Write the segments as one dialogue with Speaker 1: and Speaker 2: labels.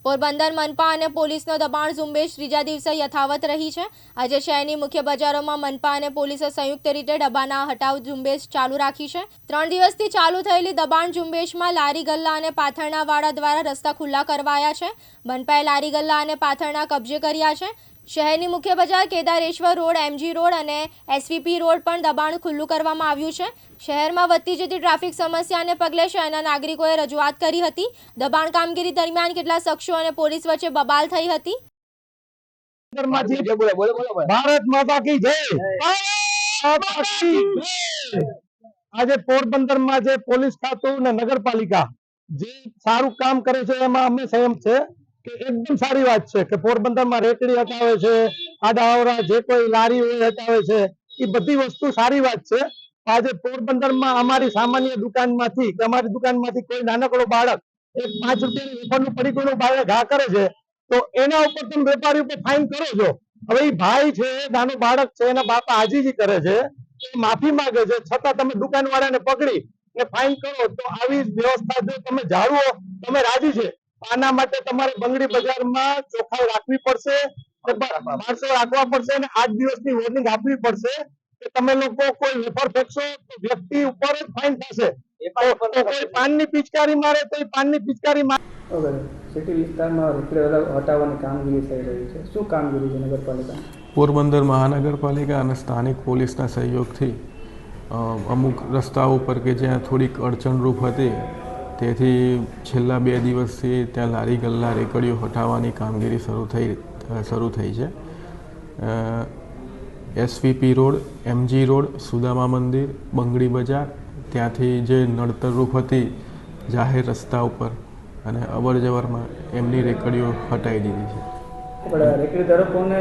Speaker 1: પોરબંદર મનપા અને પોલીસનો દબાણ ઝુંબેશ ત્રીજા દિવસે યથાવત રહી છે। આજે શહેરની મુખ્ય બજારોમાં મનપા અને પોલીસે સંયુક્ત રીતે ડબ્બાના હટાવ ઝુંબેશ ચાલુ રાખી છે। 3 દિવસથી ચાલુ થયેલી દબાણ ઝુંબેશમાં લારી ગલ્લા અને પાથરણાવાળા દ્વારા રસ્તા ખુલ્લા કરવાયા છે। મનપાએ લારી ગલ્લા અને પાથરણા કબજે કર્યા છે। શહેરની મુખ્ય બજાર કેદારેશ્વર રોડ, એમજી રોડ અને એસવીપી રોડ પણ દબાણ ખુલ્લું કરવામાં આવ્યું છે। શહેરમાં વધતી જતી ટ્રાફિક સમસ્યાને પગલે શહેરના નાગરિકોએ રજૂઆત કરી હતી। દબાણ કામગીરી દરમિયાન કેટલાક શખ્સો અને પોલીસ વચ્ચે બબાલ થઈ હતી।
Speaker 2: ભારત માતા કી જય। આજે પોરબંદરમાં જે પોલીસ ખાતું અને નગરપાલિકા જે સારું કામ કરે છે એમાં અમે સંયમ છે કે એકદમ સારી વાત છે કે પોરબંદરમાં રેકડી હટાવે છે, આડાઅવળા જે કોઈ લારી હોય હટાવે છે, એ બધી વસ્તુ સારી વાત છે। આજે પોરબંદરમાં અમારી સામાન્ય દુકાનમાંથી કે અમારી દુકાનમાંથી કોઈ નાનકડો બાળક એક 5 રૂપિયાની વેપારનું પડીકુનું બાળક ઘા કરે છે તો એના ઉપર તમે વેપારી ઉપર ફાઇન કરો છો। હવે એ ભાઈ છે, નાનું બાળક છે, એના બાપા આજીજી કરે છે, માફી માંગે છે, છતાં તમે દુકાનવાળાને પકડી ને ફાઇન કરો તો આવી વ્યવસ્થા જો તમે જાળવો તમે રાજી છે। આના માટે તમારે બંગડી બજારમાં ચોખ્ખાઈ રાખવી પડશે, માણસો રાખવા પડશે અને 8 દિવસની વોર્નિંગ આપવી પડશે કે તમે લોકો કોઈ વેપાર ફેંકશો તો વ્યક્તિ ઉપર જ ફાઇન થશે। કોઈ પાનની પિચકારી મારે તો એ પાનની પિચકારી મારે।
Speaker 3: સિટી વિસ્તારમાં રેકડી હટાવવાની કામગીરી થઈ રહી છે, શું કામગીરી છે નગરપાલિકા?
Speaker 4: પોરબંદર મહાનગરપાલિકા અને સ્થાનિક પોલીસના સહયોગથી અમુક રસ્તાઓ પર કે જ્યાં થોડીક અડચણરૂપ હતી તેથી છેલ્લા 2 દિવસથી ત્યાં લારી ગલ્લા રેકડીઓ હટાવવાની કામગીરી શરૂ થઈ છે। SVP road, MG road, Sudama મંદિર, બંગડી બજાર ત્યાંથી જે નડતરરૂપ હતી જાહેર રસ્તા ઉપર અને અવર જવરમાં એમની રેકડીઓ હટાવી દીધી છે।
Speaker 3: રેકડી ધારકોને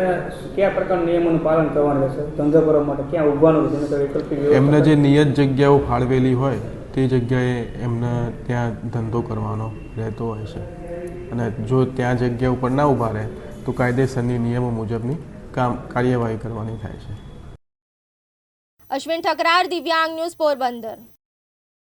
Speaker 3: કયા પ્રકારના નિયમોનું પાલન કરવાનું રહેશે? ધંધો કરવા માટે ક્યાં ઊભવાનું રહેશે?
Speaker 4: એમને જે નિયત જગ્યાઓ ફાળવેલી હોય તે જગ્યાએ એમને ત્યાં ધંધો કરવાનો રહેતો હોય છે અને જો ત્યાં જગ્યા ઉપર ના ઊભા રહે તો કાયદેસરની નિયમો મુજબની કાર્યવાહી કરવાની થાય છે।
Speaker 1: અશ્વિન ઠકરાર, દિવ્યાંગ ન્યૂઝ, પોરબંદર।